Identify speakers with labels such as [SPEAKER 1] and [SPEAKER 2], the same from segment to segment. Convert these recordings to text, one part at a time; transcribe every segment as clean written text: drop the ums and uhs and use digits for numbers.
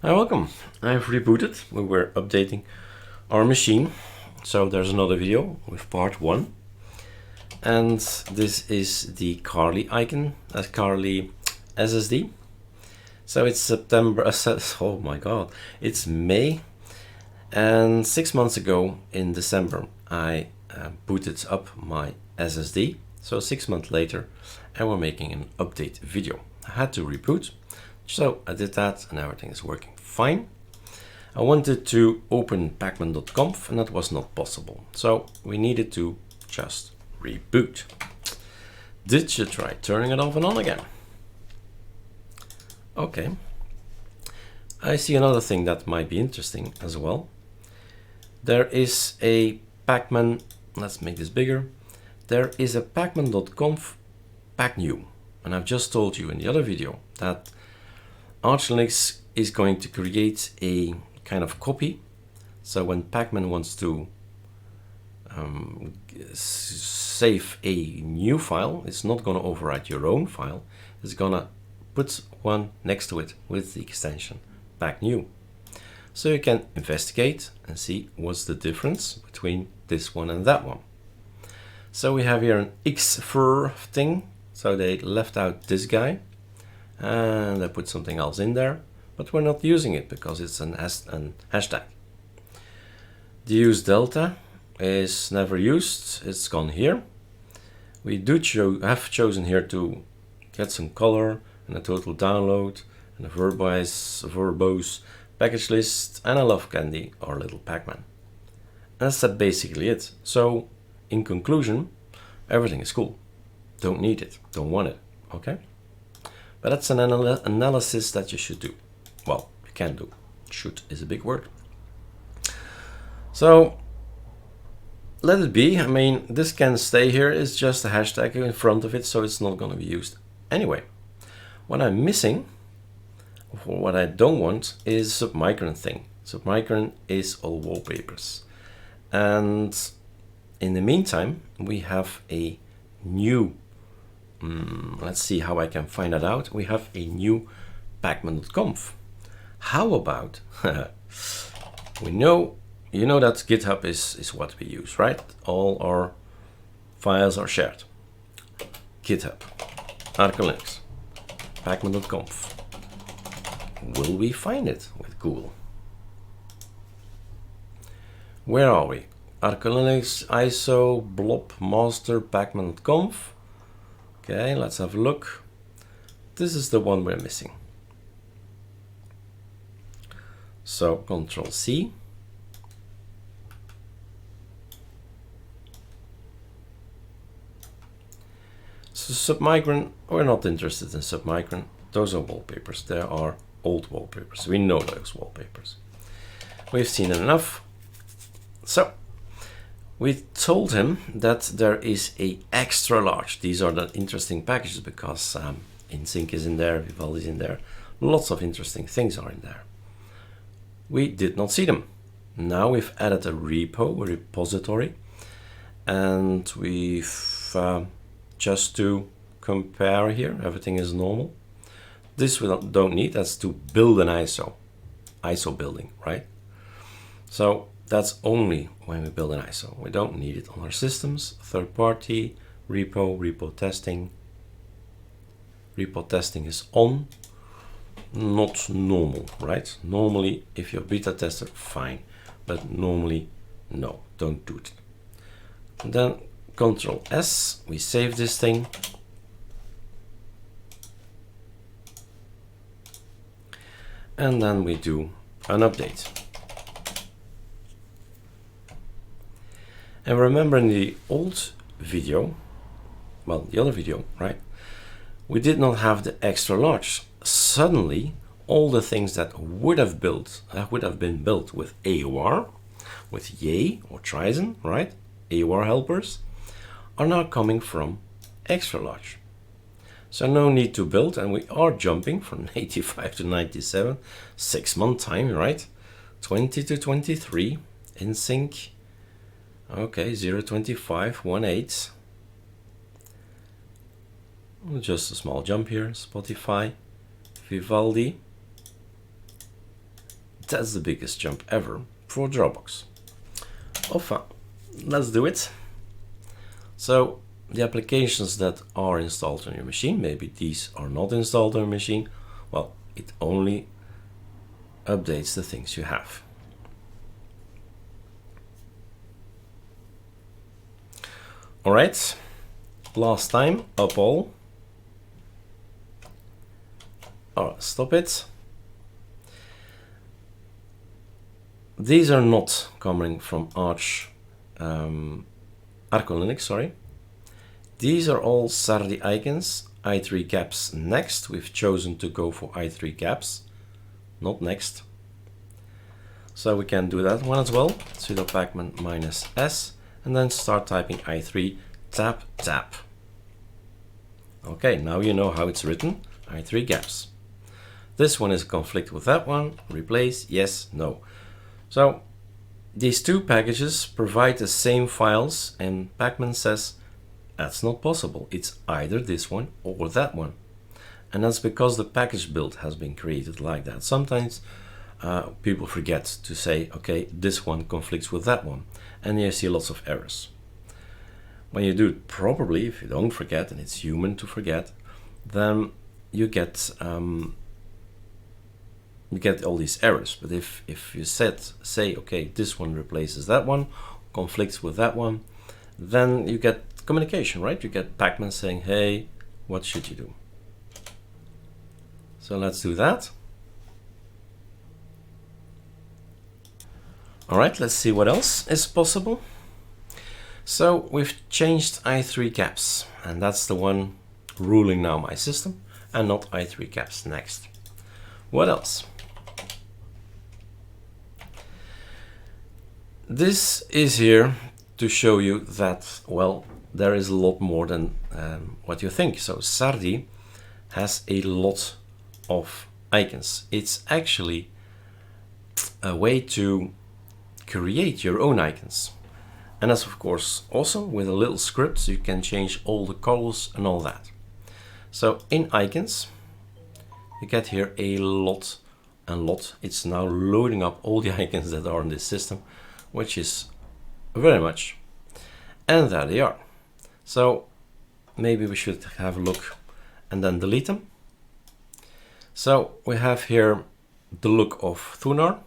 [SPEAKER 1] Hi, welcome. I've rebooted. We were updating our machine. So there's another video with part 1. And this is the Carli icon, that's Carli SSD. So it's September, oh my god, it's May. And 6 months ago in December, I booted up my SSD. So 6 months later, and we're making an update video. I had to reboot. So I did that and everything is working fine. I wanted to open pacman.conf and that was not possible. So we needed to just reboot. Did you try turning it off and on again? Okay. I see another thing that might be interesting as well. There is a pacman, let's make this bigger. There is a pacman.conf pack new. And I've just told you in the other video that ArcoLinux is going to create a kind of copy. So when pacman wants to save a new file, it's not going to overwrite your own file. It's going to put one next to it with the extension pack new. So you can investigate and see what's the difference between this one and that one. So we have here an xfer thing. So they left out this guy. And I put something else in there, but we're not using it because it's an hashtag. The use delta is never used, it's gone here. We have chosen here to get some color and a total download and a verbose package list and a love candy or little pacman. And that's basically it. So in conclusion, everything is cool. Don't need it, don't want it, okay? But that's an analysis that you should do. Well, you can do. Should is a big word. So let it be. I mean, this can stay here. It's just a hashtag in front of it, so it's not going to be used anyway. What I'm missing, or what I don't want, is submicron thing. Submicron is all wallpapers. And in the meantime, we have a new let's see how I can find that out. We have a new pacman.conf. How about you know that GitHub is what we use, right? All our files are shared. GitHub, ArcoLinux, pacman.conf. Will we find it with Google? Where are we? ArcoLinux, ISO, blob, master, pacman.conf. Okay, let's have a look. This is the one we're missing. So Control C. So submicron, we're not interested in submicron. Those are wallpapers. There are old wallpapers. We know those wallpapers. We've seen enough. So we told him that there is a extra large. These are the interesting packages because InSync is in there, Vivaldi is in there. Lots of interesting things are in there. We did not see them. Now we've added a repo, a repository, and we've just to compare here, everything is normal. This we don't need, that's to build an ISO building, right? So that's only when we build an ISO. We don't need it on our systems. Third party, repo testing. Repo testing is on, not normal, right? Normally, if you're beta tester, fine. But normally, no, don't do it. And then Control S, we save this thing. And then we do an update. And remember in the old video, well, the other video, right? We did not have the extra large. Suddenly, all the things that would have been built with AOR, with Yay or Trizen, right? AOR helpers, are now coming from extra large. So no need to build, and we are jumping from 85 to 97, 6 month time, right? 20 to 23, InSync. Okay, 0.25, 1.8. Just a small jump here. Spotify, Vivaldi, That's the biggest jump ever for Dropbox. Oh fun. Let's do it. So the applications that are installed on your machine, maybe these are not installed on your machine, well, it only updates the things you have. All right, last time, up all. Oh, stop it. These are not coming from ArcoLinux, sorry. These are all Sardi icons, i3 gaps next. We've chosen to go for i3 gaps, not next. So we can do that one as well. Sudo pacman -s, and then start typing i3 tab tab. Okay, now you know how it's written, i3 gaps. This one is a conflict with that one. Replace, yes, no. So these two packages provide the same files, and pacman says that's not possible. It's either this one or that one. And that's because the package build has been created like that. Sometimes people forget to say, okay, this one conflicts with that one. And you see lots of errors. When you do it properly, if you don't forget, and it's human to forget, then you get all these errors. But if you say, okay, this one replaces that one, conflicts with that one, then you get communication, right? You get pacman saying, hey, what should you do? So let's do that. All right, let's see what else is possible. So we've changed i3 gaps, and that's the one ruling now my system, and not i3 gaps next. What else? This is here to show you that, well, there is a lot more than what you think. So Sardi has a lot of icons. It's actually a way to create your own icons. And that's of course awesome. With a little script you can change all the colors and all that. So in icons you get here a lot. It's now loading up all the icons that are in this system, which is very much. And there they are. So maybe we should have a look and then delete them. So we have here the look of Thunar.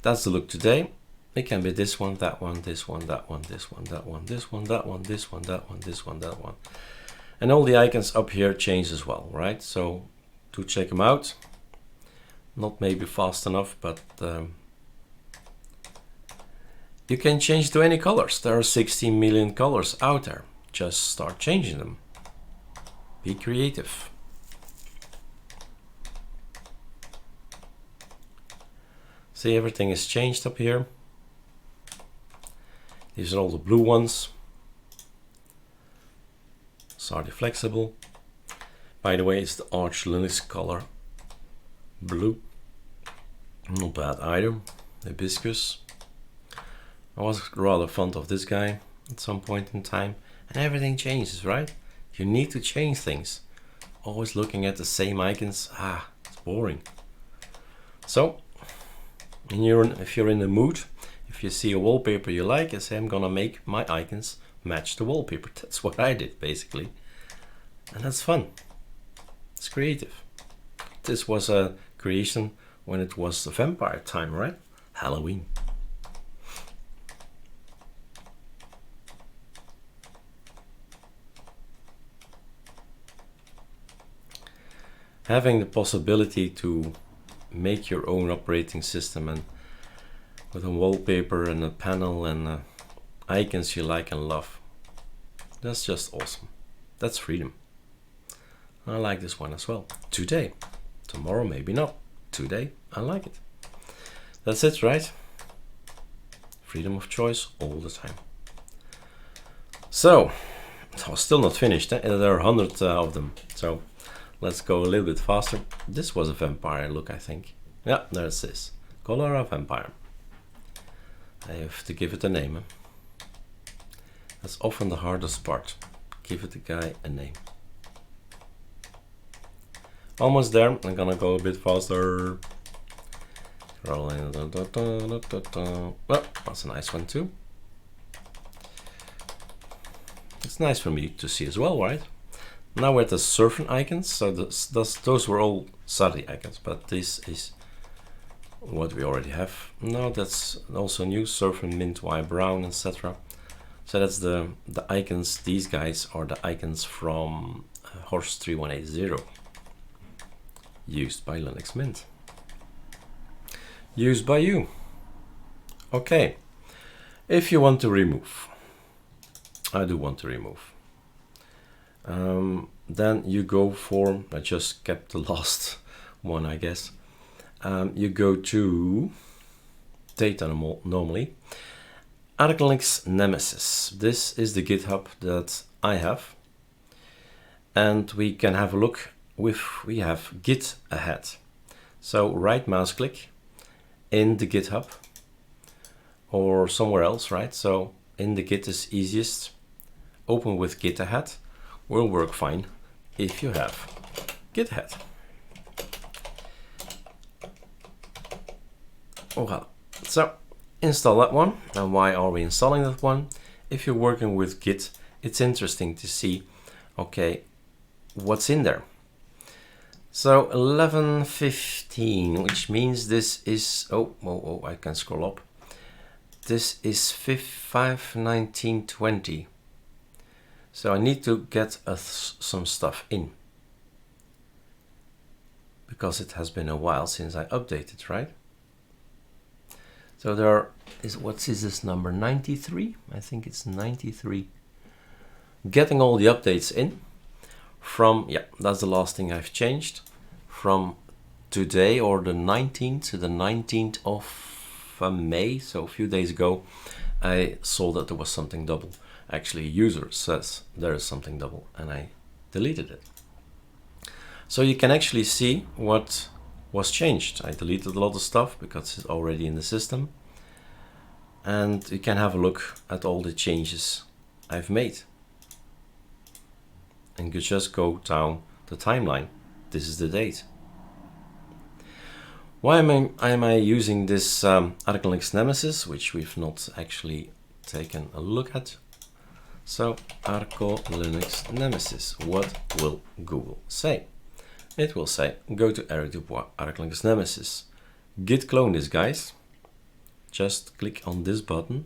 [SPEAKER 1] That's the look today. It can be this one, that one, this one, that one, this one, that one, this one, that one, this one, that one, this one, that one. And all the icons up here change as well, right? So to check them out, not maybe fast enough, but you can change to any colors. There are 16 million colors out there. Just start changing them. Be creative. See, everything is changed up here. These are all the blue ones. Sardi flexible. By the way, it's the ArcoLinux color blue. Not bad either. Hibiscus. I was rather fond of this guy at some point in time, and everything changes, right? You need to change things. Always looking at the same icons, it's boring. So, if you're in the mood, if you see a wallpaper you like, you say, I'm gonna make my icons match the wallpaper. That's what I did, basically. And that's fun. It's creative. This was a creation when it was the vampire time, right? Halloween. Having the possibility to make your own operating system, and with a wallpaper and a panel and icons you like and love, that's just awesome. That's freedom. I like this one as well. Today. Tomorrow maybe not. Today I like it. That's it, right? Freedom of choice all the time. So, I was still not finished. There are 100 of them. So let's go a little bit faster. This was a vampire look, I think. Yeah, there it is. Color of vampire. I have to give it a name. That's often the hardest part. Give it a guy a name. Almost there. I'm gonna go a bit faster. Rolling. Oh, that's a nice one too. It's nice for me to see as well, right? Now we're at the surfing icons. So those were all Saturday icons, but this is what we already have. Now that's also new, surfing, mint, white, brown, etc. So that's the icons. These guys are the icons from Horse 3180, used by Linux Mint. Used by you. Okay, if you want to remove, I do want to remove, then you go for, I just kept the last one, I guess. You go to data normally, ArcoLinux Nemesis. This is the GitHub that I have, and we can have a look with, we have Git ahead. So right mouse click in the GitHub or somewhere else, right? So in the Git is easiest. Open with Git ahead, will work fine if you have Git ahead. Oh, so install that one. And why are we installing that one? If you're working with Git, it's interesting to see, okay, what's in there. So 11.15, which means this is, oh, I can scroll up. This is 5.19.20. So I need to get some stuff in, because it has been a while since I updated, right? So there is, what is this number, 93? I think it's 93. Getting all the updates in from, yeah, that's the last thing I've changed. From today, or the 19th to the 19th of May, so a few days ago, I saw that there was something double. Actually, user says there is something double, and I deleted it. So you can actually see what was changed. I deleted a lot of stuff because it's already in the system, and you can have a look at all the changes I've made. And you just go down the timeline. This is the date. Why am I using this ArcoLinux Nemesis, which we've not actually taken a look at? So ArcoLinux Nemesis, what will Google say? It will say, go to Eric Dubois ArcoLinux Nemesis. Git clone this, guys. Just click on this button.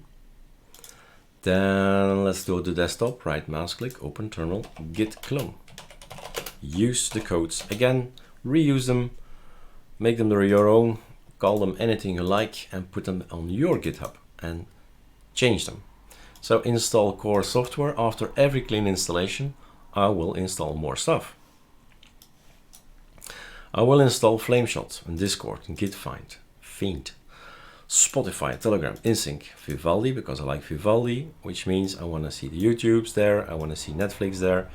[SPEAKER 1] Then let's go to desktop, right mouse click, open terminal, git clone. Use the codes again, reuse them, make them your own, call them anything you like, and put them on your GitHub and change them. So install core software. After every clean installation, I will install more stuff. I will install Flameshot and Discord and Gitfind, Fiend, Spotify, Telegram, InSync, Vivaldi, because I like Vivaldi, which means I want to see the YouTubes there, I want to see Netflix there,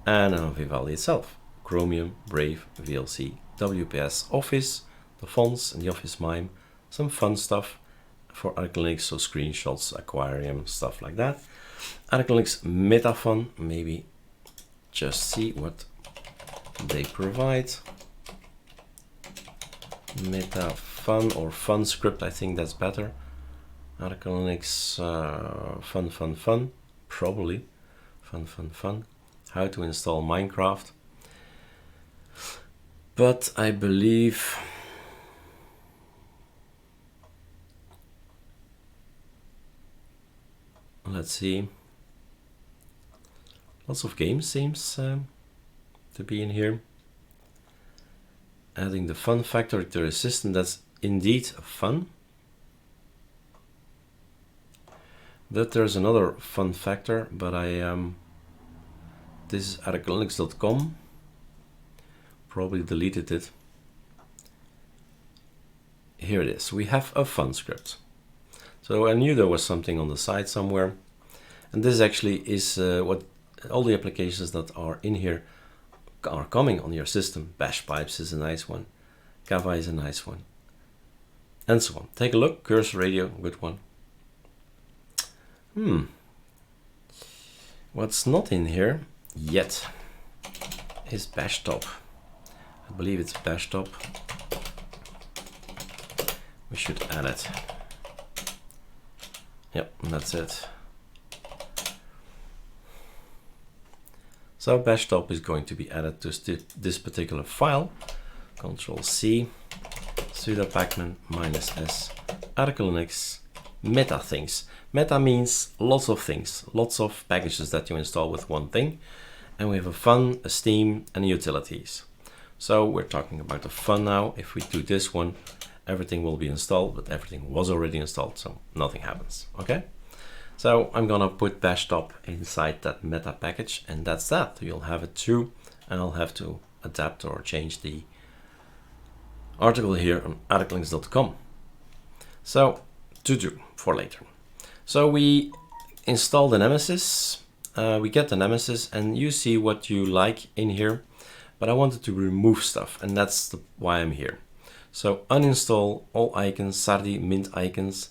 [SPEAKER 1] and on Vivaldi itself, Chromium, Brave, VLC, WPS, Office, the fonts and the Office MIME, some fun stuff for ArcoLinux, so screenshots, aquarium, stuff like that. ArcoLinux MetaFun, maybe just see what they provide. MetaFun or Fun Script, I think that's better. ArcoLinux Fun, probably. Fun. How to install Minecraft. But I believe let's see. Lots of games seems to be in here. Adding the fun factor to the system, that's indeed fun. But there's another fun factor, but this is ArcoLinux.com. Probably deleted it. Here it is. We have a fun script. So I knew there was something on the side somewhere. And this actually is what all the applications that are in here are coming on your system. Bash pipes is a nice one. Kava is a nice one. And so on. Take a look. Cursor Radio, good one. What's not in here yet is Bashtop. I believe it's Bashtop. should add it. Yep, that's it. So bash top is going to be added to this particular file. Control C, sudo pacman -s, ArcoLinux, meta things. Meta means lots of things, lots of packages that you install with one thing. And we have a fun, a Steam, and utilities. So we're talking about the fun now. If we do this one, everything will be installed, but everything was already installed, so nothing happens, okay? So I'm gonna put bash top inside that meta package, and that's that. You'll have it too, and I'll have to adapt or change the article here on arcolinux.com. So to do for later. So we install the Nemesis, we get the Nemesis, and you see what you like in here, but I wanted to remove stuff, and that's why I'm here. So uninstall all icons, sardi, mint icons,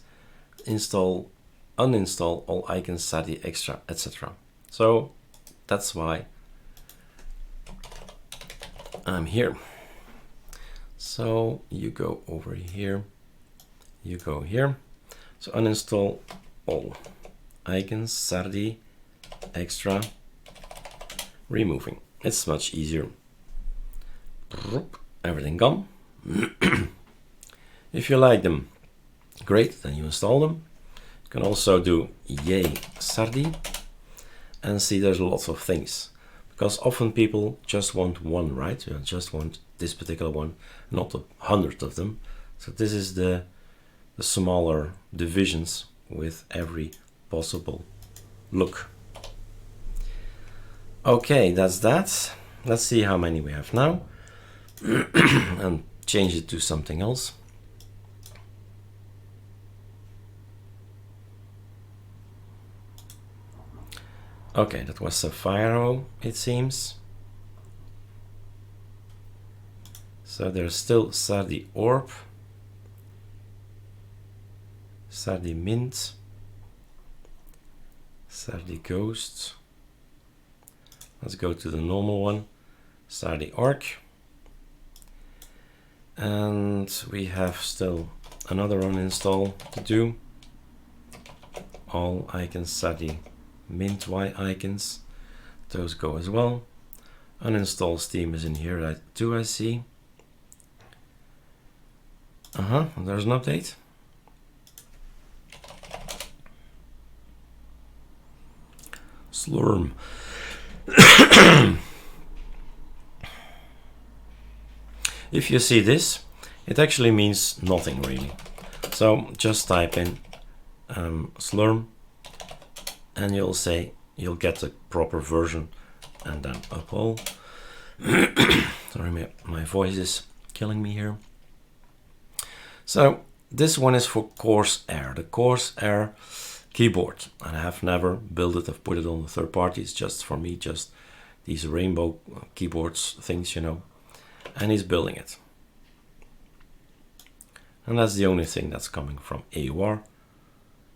[SPEAKER 1] uninstall all icons, sardi, extra, etc. So that's why I'm here. So you go over here, you go here. So uninstall all icons, sardi, extra, removing. It's much easier. Everything gone. If you like them, great, then you install them. You can also do yay sardi and see there's lots of things, because often people just want one, right? You just want this particular one, not 100 of them. So this is the smaller divisions with every possible look. Okay, that's that. Let's see how many we have now and change it to something else. Okay, that was Sapphire, it seems. So there's still sardi orb, sardi mint, sardi ghost. Let's go to the normal one, sardi arc. And we have still another uninstall to do. All icons, sardi mint y icons, those go as well. Uninstall Steam is in here too, I see. There's an update. Slurm. If you see this, it actually means nothing really. So just type in slurm, and you'll get the proper version, and then upall. Sorry, my voice is killing me here. So this one is for Corsair, the Corsair keyboard. And I have never built it, I've put it on the third party. It's just for me, just these rainbow keyboards things, you know. And he's building it. And that's the only thing that's coming from AUR.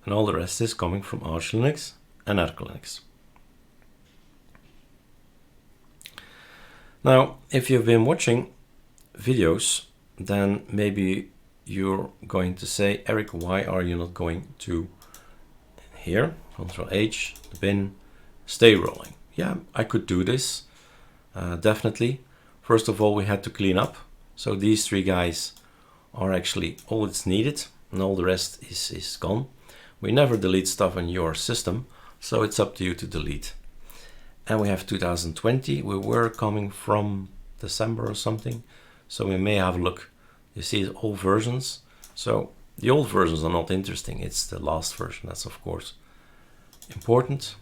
[SPEAKER 1] And all the rest is coming from ArcoLinux and ArcoLinux. Now, if you've been watching videos, then maybe you're going to say, Eric, why are you not going to here, Control H, the bin, stay rolling? Yeah, I could do this, definitely. First of all, we had to clean up. So these three guys are actually all that's needed, and all the rest is gone. We never delete stuff on your system, so it's up to you to delete. And we have 2020. We were coming from December or something, so we may have a look. You see all versions. So the old versions are not interesting. It's the last version that's of course important.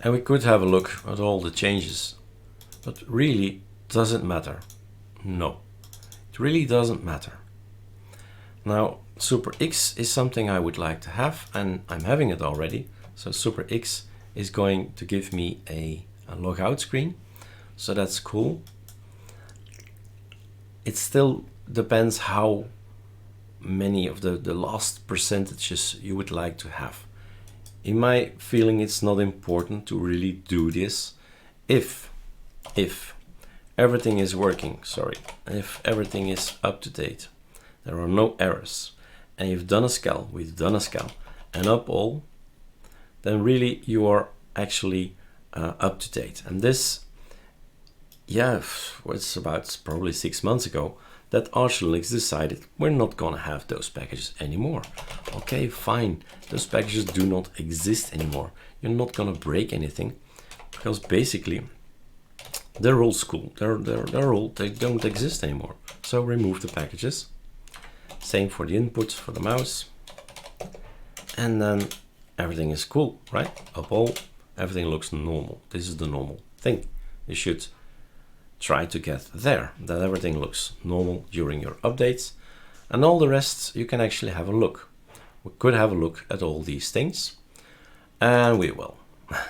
[SPEAKER 1] And we could have a look at all the changes, but really doesn't matter. No, it really doesn't matter. Now, Super X is something I would like to have, and I'm having it already. So Super X is going to give me a logout screen. So that's cool. It still depends how many of the last percentages you would like to have. In my feeling, it's not important to really do this if everything is working, sorry, if everything is up to date, there are no errors, and you've done a scal, we've done a scal, and up all, then really you are actually up to date. And this, yeah, it's about probably 6 months ago that ArcoLinux decided we're not gonna have those packages anymore. Okay, fine, those packages do not exist anymore. You're not gonna break anything because basically they're old school. They're old. They don't exist anymore. So remove the packages. Same for the input for the mouse, and then everything is cool, right? Up all, everything looks normal. This is the normal thing. You should try to get there, that everything looks normal during your updates, and all the rest you can actually have a look. We could have a look at all these things, and we will.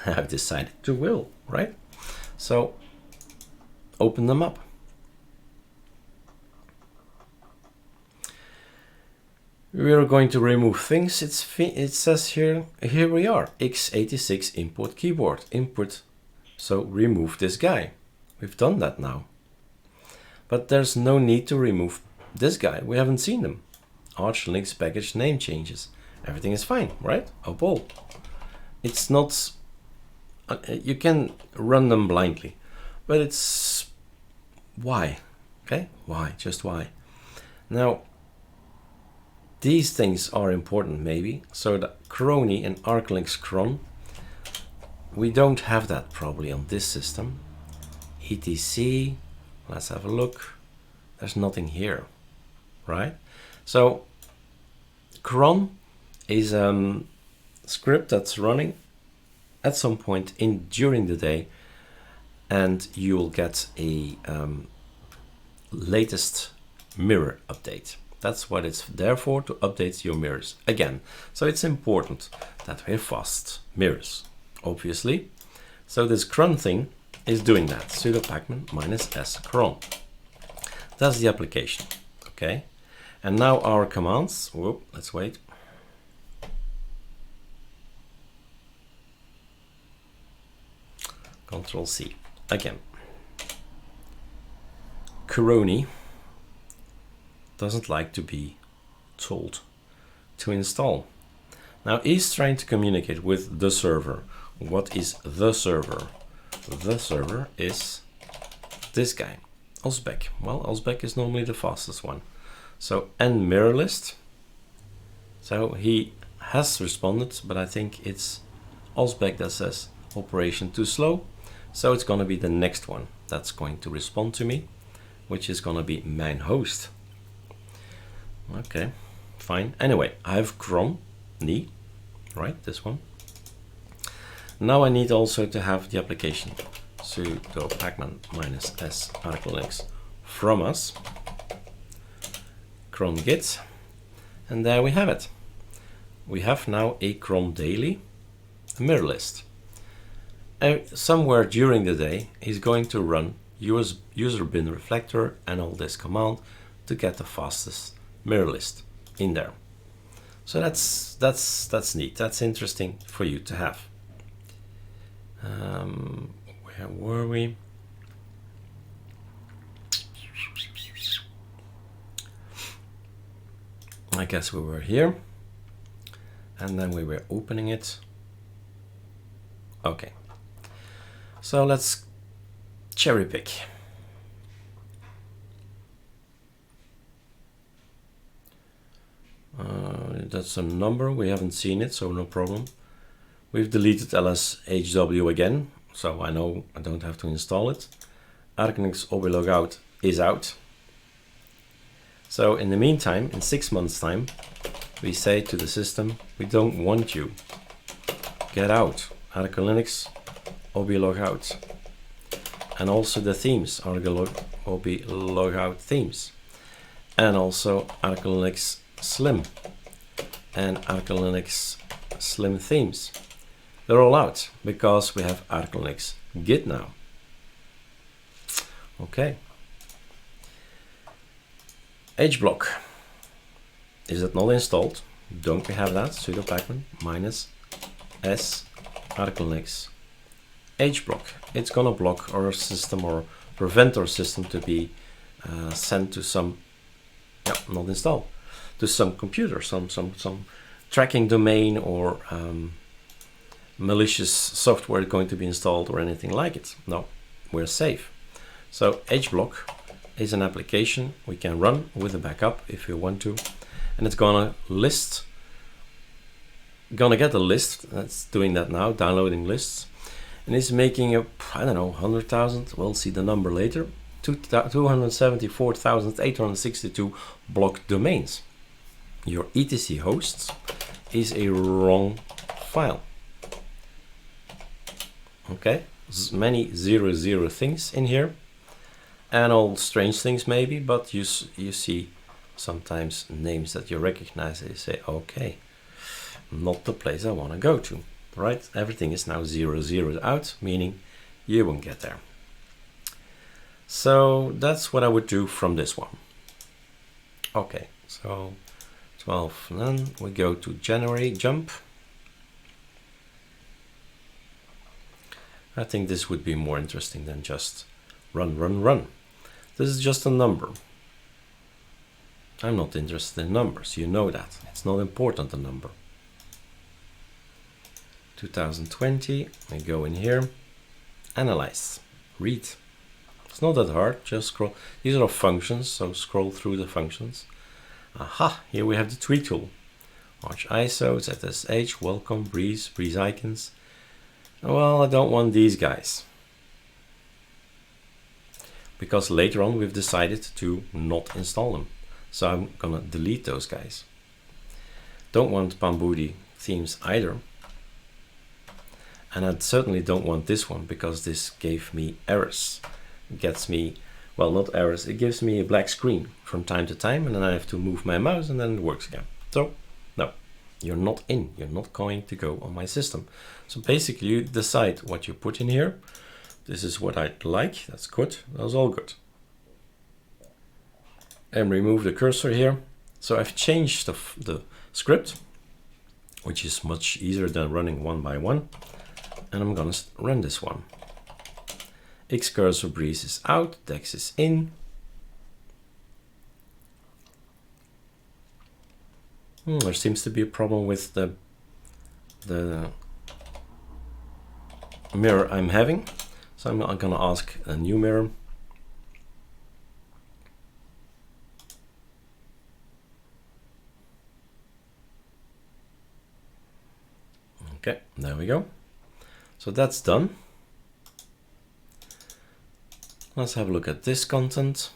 [SPEAKER 1] I've decided to will, right? So open them up. We are going to remove things. It says here we are, x86 import keyboard, input. So remove this guy. We've done that now. But there's no need to remove this guy. We haven't seen them. ArcoLinux package name changes. Everything is fine, right? Up all. It's not, you can run them blindly, but it's why, okay? Why, just why? Now, these things are important maybe. So the crony and ArcoLinux cron, we don't have that probably on this system. etc, let's have a look. There's nothing here, right? So cron is a script that's running at some point during the day, and you will get a latest mirror update. That's what it's there for, to update your mirrors again. So it's important that we have fast mirrors, obviously. So this cron thing is doing that. Sudo pacman -s cron. That's the application, okay? And now our commands, whoop, let's wait. Control C, again. Crony doesn't like to be told to install. Now he's trying to communicate with the server. What is the server? The server is this guy, Osbeck. Well, Osbeck is normally the fastest one. So, and mirror list. So he has responded, but I think it's Osbeck that says operation too slow. So it's going to be the next one that's going to respond to me, which is going to be main host. Okay, fine. Anyway, I have crony, right? This one. Now I need also to have the application sudo pacman -s ArcoLinux from us, cron git, and there we have it. We have now a cron daily mirror list. Somewhere during the day he's going to run user bin reflector and all this command to get the fastest mirror list in there. So that's neat. That's interesting for you to have. Where were we? I guess we were here, and then we were opening it. Okay, so let's cherry pick. That's a number, we haven't seen it, so no problem. We've deleted lshw again, so I know I don't have to install it. ArcoLinux obilogout is out. So in the meantime, in 6 months time, we say to the system, we don't want you. Get out. ArcoLinux obilogout. And also the themes, obilogout themes. And also ArcoLinux Slim and ArcoLinux Slim themes. They're all out because we have ArcoLinux Git now. Okay. HBlock. Is it not installed? Don't we have that? Sudo pacman -s ArcoLinux HBlock. It's gonna block our system or prevent our system to be sent to some, not installed, to some computer, some tracking domain or malicious software going to be installed or anything like it. No, we're safe. So HBlock is an application we can run with a backup if you want to, and it's gonna get a list. That's doing that now, downloading lists, and it's making a, I don't know, 100,000. We'll see the number later. 274,862 blocked domains. Your etc hosts is a wrong file. Okay, many 00 things in here, and all strange things maybe, but you see sometimes names that you recognize and you say, okay, not the place I want to go to, right? Everything is now 00 out, meaning you won't get there. So that's what I would do from this one. Okay, so 12, and then we go to January jump. I think this would be more interesting than just run. This is just a number. I'm not interested in numbers, you know that. It's not important, the number. 2020, we go in here, analyze, read. It's not that hard, just scroll. These are functions, so scroll through the functions. Aha, here we have the tree tool. Arch ISO, ZSH, welcome, breeze icons. Well, I don't want these guys, because later on we've decided to not install them. So I'm gonna delete those guys. Don't want Bambudi themes either. And I certainly don't want this one, because this gave me errors. It gets me, well, not errors, it gives me a black screen from time to time, and then I have to move my mouse and then it works again. So, no, you're not in, you're not going to go on my system. So basically you decide what you put in here. This is what I'd like, that's good, that's all good. And remove the cursor here. So I've changed the script, which is much easier than running one by one. And I'm gonna run this one. X cursor breeze is out, dex is in. There seems to be a problem with the mirror I'm having. So I'm gonna ask a new mirror. Okay, there we go. So that's done. Let's have a look at this content.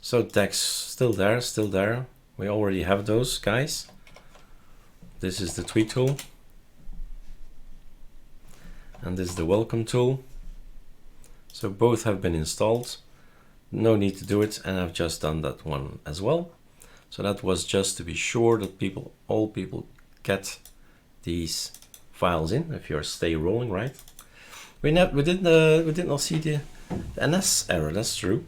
[SPEAKER 1] So dex still there. We already have those guys. This is the tweet tool. And this is the welcome tool. So both have been installed. No need to do it, and I've just done that one as well. So that was just to be sure that all people get these files in. If you're stay rolling, right? We did not see the NS error. That's true.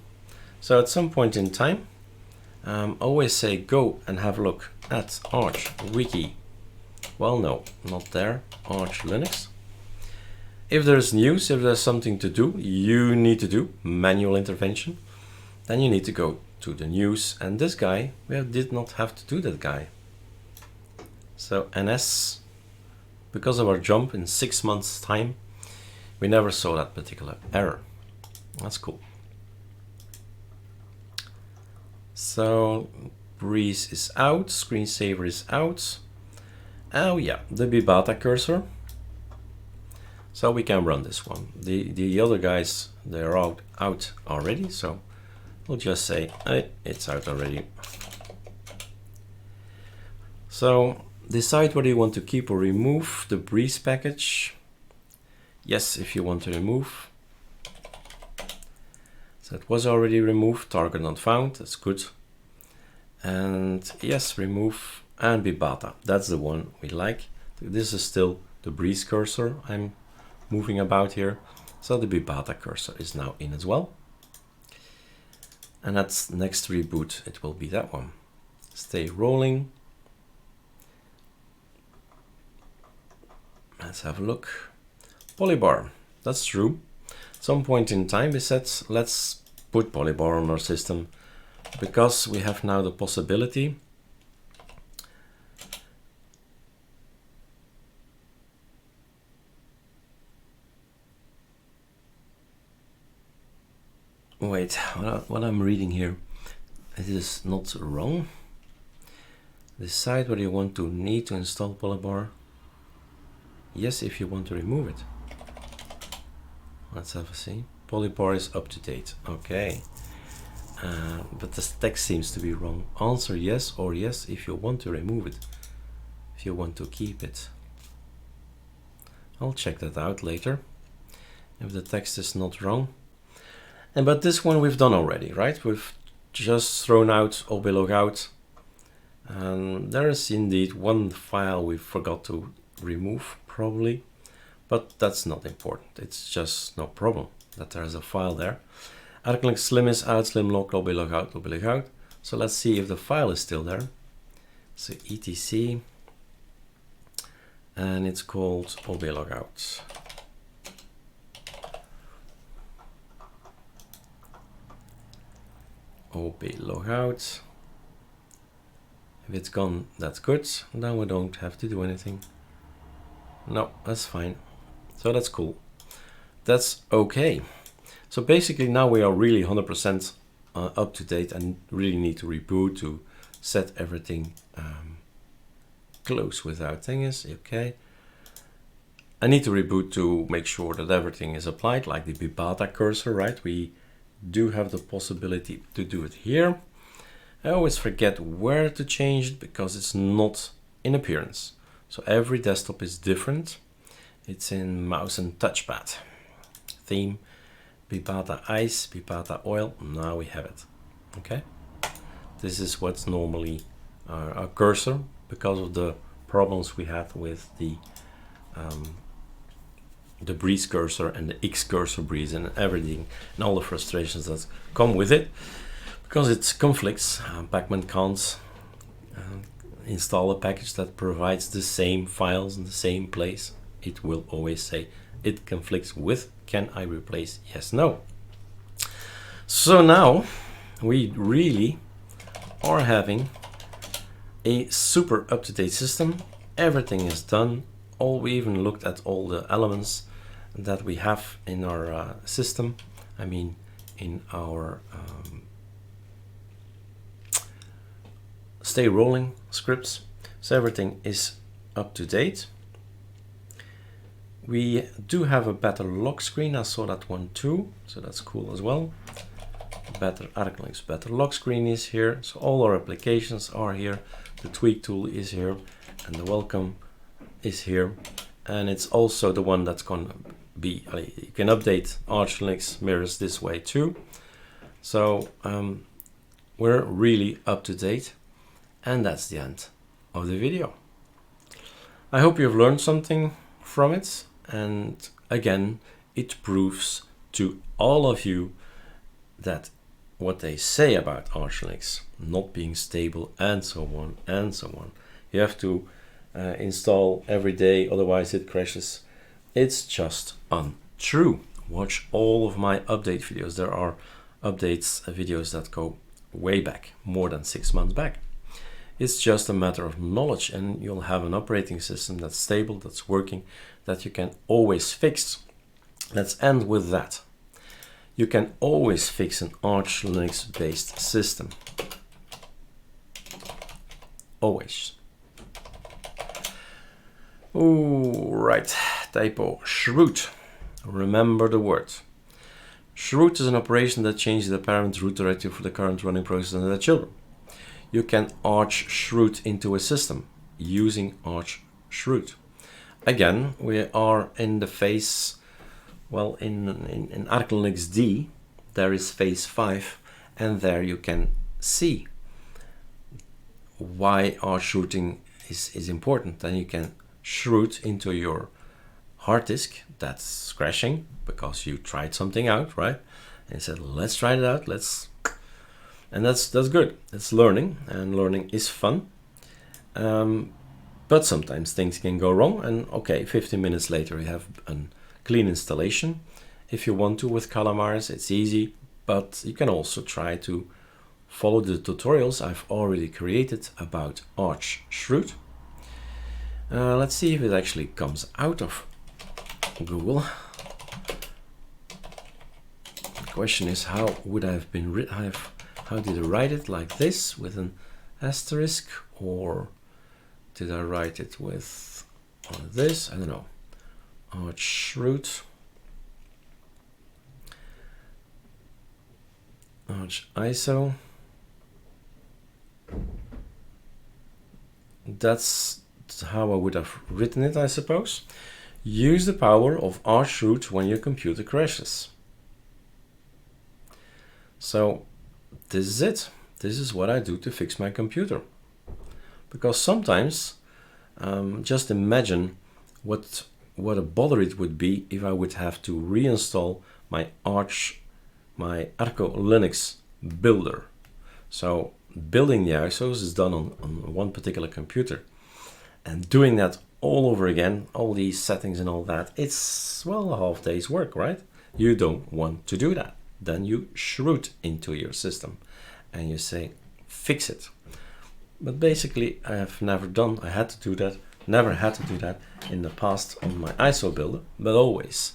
[SPEAKER 1] So at some point in time, always say go and have a look at Arch Wiki. Well, no, not there. Arch Linux. If there's news, if there's something to do, you need to do manual intervention. Then you need to go to the news, and this guy, we did not have to do that guy. So NS, because of our jump in 6 months time, we never saw that particular error. That's cool. So breeze is out, screensaver is out. Oh yeah, the bibata cursor. So we can run this one. The other guys, they're out already, so we'll just say it's out already. So decide whether you want to keep or remove the breeze package. Yes, if you want to remove. So it was already removed, target not found, that's good. And yes, remove and bibata, that's the one we like. This is still the breeze cursor I'm moving about here. So the bibata cursor is now in as well. And that's next reboot, it will be that one. Stay rolling. Let's have a look. Polybar, that's true. At some point in time we said, let's put Polybar on our system because we have now the possibility wait, what I'm reading here, it is not wrong. Decide whether you want to need to install Polybar. Yes, if you want to remove it. Let's have a see. Polybar is up to date. Okay. But the text seems to be wrong. Answer yes or yes if you want to remove it. If you want to keep it. I'll check that out later. If the text is not wrong. But this one we've done already, right? We've just thrown out oblogout. And there is indeed one file we forgot to remove, probably. But that's not important. It's just no problem that there's a file there. ArcoLinux slim is out, slim log, oblogout, oblogout. So let's see if the file is still there. So etc. And it's called oblogout. oblogout. If it's gone, that's good. Now we don't have to do anything. No, that's fine. So that's cool. That's okay. So basically now we are really 100% up to date and really need to reboot to set everything close without things. Okay. I need to reboot to make sure that everything is applied, like the Bibata cursor, right? We do have the possibility to do it here. I always forget where to change it because it's not in appearance. So every desktop is different. It's in mouse and touchpad. Theme, Bibata ice, Bibata oil. Now we have it. Okay. This is what's normally a cursor because of the problems we had with the breeze cursor and the X cursor breeze and everything and all the frustrations that come with it. Because it conflicts, Pacman can't install a package that provides the same files in the same place. It will always say it conflicts with, can I replace? Yes, no. So now we really are having a super up-to-date system. Everything is done. We even looked at all the elements that we have in our system. I mean, in our stay rolling scripts. So everything is up to date. We do have a better lock screen. I saw that one too. So that's cool as well. Better ArcoLinux, better lock screen is here. So all our applications are here. The tweak tool is here and the welcome is here. And it's also the one that's going to be, you can update ArcoLinux mirrors this way too. So we're really up to date. And that's the end of the video. I hope you've learned something from it. And again, it proves to all of you that what they say about ArcoLinux not being stable and so on and so on. You have to install every day, otherwise it crashes. It's just untrue. Watch all of my update videos. There are updates, videos that go way back, more than 6 months back. It's just a matter of knowledge and you'll have an operating system that's stable, that's working, that you can always fix. Let's end with that. You can always fix an ArcoLinux based system. Always. All right, typo, shroot. Remember the word. Shroot is an operation that changes the parent root directory for the current running process and their children. You can arch shroot into a system using arch shroot. Again, we are in the phase, well, in ArcoLinux D, there is phase 5, and there you can see why arch shrooting is important. And you can shroot into your hard disk that's crashing because you tried something out, right? And said, let's try it out, and that's good. It's learning, and learning is fun. But sometimes things can go wrong, and okay, 15 minutes later you have a clean installation. If you want to with Calamares, it's easy, but you can also try to follow the tutorials I've already created about Arch Shroot. Let's see if it actually comes out of Google. The question is, how would I have been how did I write it like this with an asterisk, or did I write it with this? I don't know. Arch Shroot. Arch ISO. That's how I would have written it, I suppose. Use the power of Arch Shroot when your computer crashes. So this is it. This is what I do to fix my computer. Because sometimes, just imagine what a bother it would be if I would have to reinstall my ArcoLinux builder. So building the ISOs is done on one particular computer, and doing that all over again, all these settings and all that, it's, well, a half day's work, right? You don't want to do that. Then you shroot into your system and you say, fix it. But basically I have never had to do that in the past on my ISO builder, but always,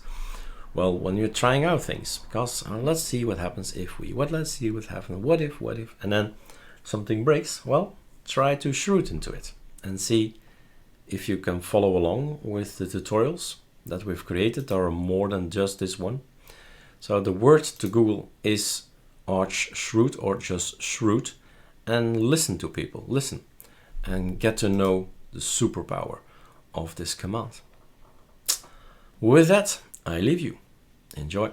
[SPEAKER 1] well, when you're trying out things, because let's see what happens if let's see what happens, what if, and then something breaks, well, try to shroot into it and see if you can follow along with the tutorials that we've created. There are more than just this one. So the word to Google is Arch Shroot, or just Shroot, and listen to people, listen, and get to know the superpower of this command. With that, I leave you. Enjoy.